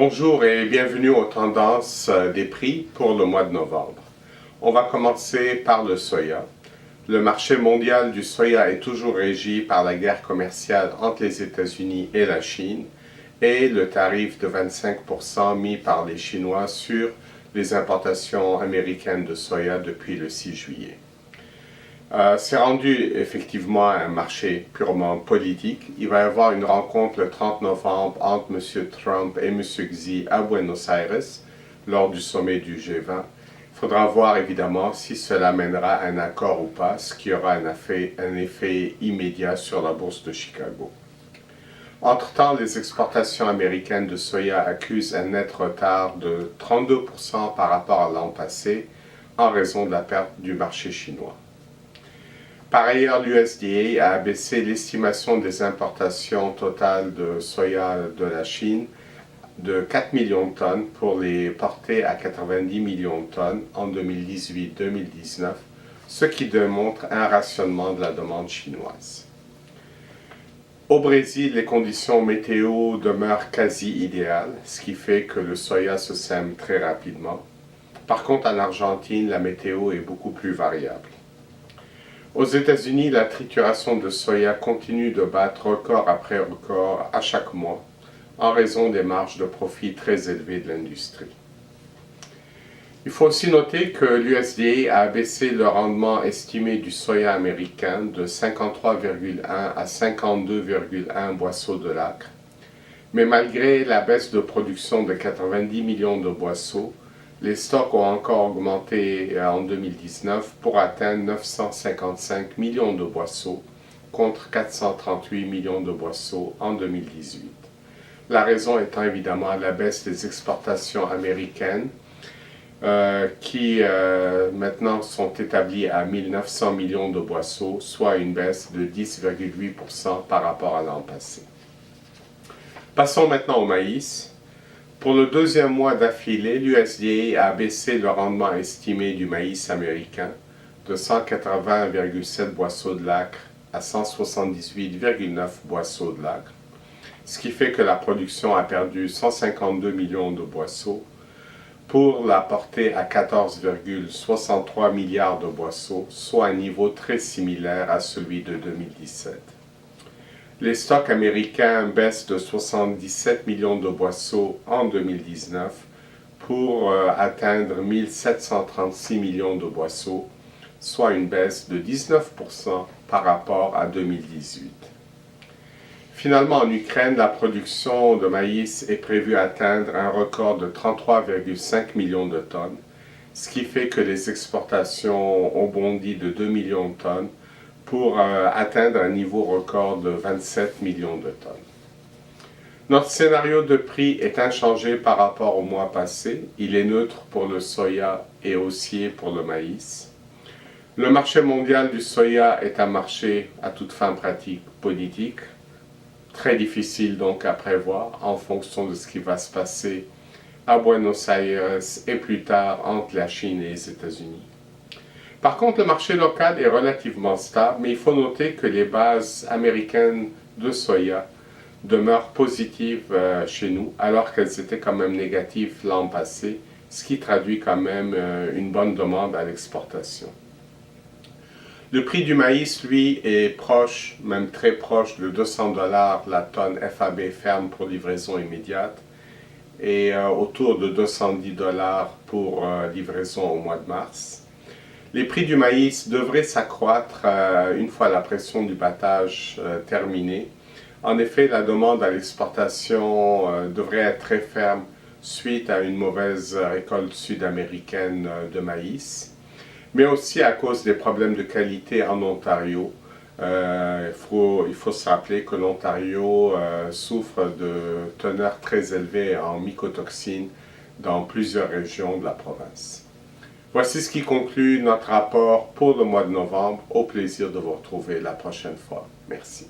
Bonjour et bienvenue aux tendances des prix pour le mois de novembre. On va commencer par le soya. Le marché mondial du soya est toujours régi par la guerre commerciale entre les États-Unis et la Chine et le tarif de 25% mis par les Chinois sur les importations américaines de soya depuis le 6 juillet. C'est rendu effectivement un marché purement politique. Il va y avoir une rencontre le 30 novembre entre M. Trump et M. Xi à Buenos Aires lors du sommet du G20. Il faudra voir évidemment si cela mènera à un accord ou pas, ce qui aura un effet immédiat sur la bourse de Chicago. Entre-temps, les exportations américaines de soya accusent un net retard de 32% par rapport à l'an passé en raison de la perte du marché chinois. Par ailleurs, l'USDA a abaissé l'estimation des importations totales de soya de la Chine de 4 millions de tonnes pour les porter à 90 millions de tonnes en 2018-2019, ce qui démontre un rationnement de la demande chinoise. Au Brésil, les conditions météo demeurent quasi idéales, ce qui fait que le soya se sème très rapidement. Par contre, en Argentine, la météo est beaucoup plus variable. Aux États-Unis, la trituration de soya continue de battre record après record à chaque mois en raison des marges de profit très élevées de l'industrie. Il faut aussi noter que l'USDA a abaissé le rendement estimé du soya américain de 53,1 à 52,1 boisseaux de l'acre. Mais malgré la baisse de production de 90 millions de boisseaux, les stocks ont encore augmenté en 2019 pour atteindre 955 millions de boisseaux contre 438 millions de boisseaux en 2018. La raison étant évidemment la baisse des exportations américaines qui maintenant sont établies à 1900 millions de boisseaux, soit une baisse de 10,8% par rapport à l'an passé. Passons maintenant au maïs. Pour le deuxième mois d'affilée, l'USDA a baissé le rendement estimé du maïs américain de 180,7 boisseaux de l'acre à 178,9 boisseaux de l'acre, ce qui fait que la production a perdu 152 millions de boisseaux pour la porter à 14,63 milliards de boisseaux, soit un niveau très similaire à celui de 2017. Les stocks américains baissent de 77 millions de boisseaux en 2019 pour atteindre 1736 millions de boisseaux, soit une baisse de 19% par rapport à 2018. Finalement, en Ukraine, la production de maïs est prévue atteindre un record de 33,5 millions de tonnes, ce qui fait que les exportations ont bondi de 2 millions de tonnes pour atteindre un niveau record de 27 millions de tonnes. Notre scénario de prix est inchangé par rapport au mois passé. Il est neutre pour le soya et haussier pour le maïs. Le marché mondial du soya est un marché à toute fin pratique politique, très difficile donc à prévoir en fonction de ce qui va se passer à Buenos Aires et plus tard entre la Chine et les États-Unis. Par contre, le marché local est relativement stable, mais il faut noter que les bases américaines de soya demeurent positives chez nous, alors qu'elles étaient quand même négatives l'an passé, ce qui traduit quand même une bonne demande à l'exportation. Le prix du maïs, lui, est proche, même très proche de 200 $ la tonne FAB ferme pour livraison immédiate et autour de 210 $ pour livraison au mois de mars. Les prix du maïs devraient s'accroître une fois la pression du battage terminée. En effet, la demande à l'exportation devrait être très ferme suite à une mauvaise récolte sud-américaine de maïs, mais aussi à cause des problèmes de qualité en Ontario. Il faut se rappeler que l'Ontario souffre de teneurs très élevées en mycotoxines dans plusieurs régions de la province. Voici ce qui conclut notre rapport pour le mois de novembre. Au plaisir de vous retrouver la prochaine fois. Merci.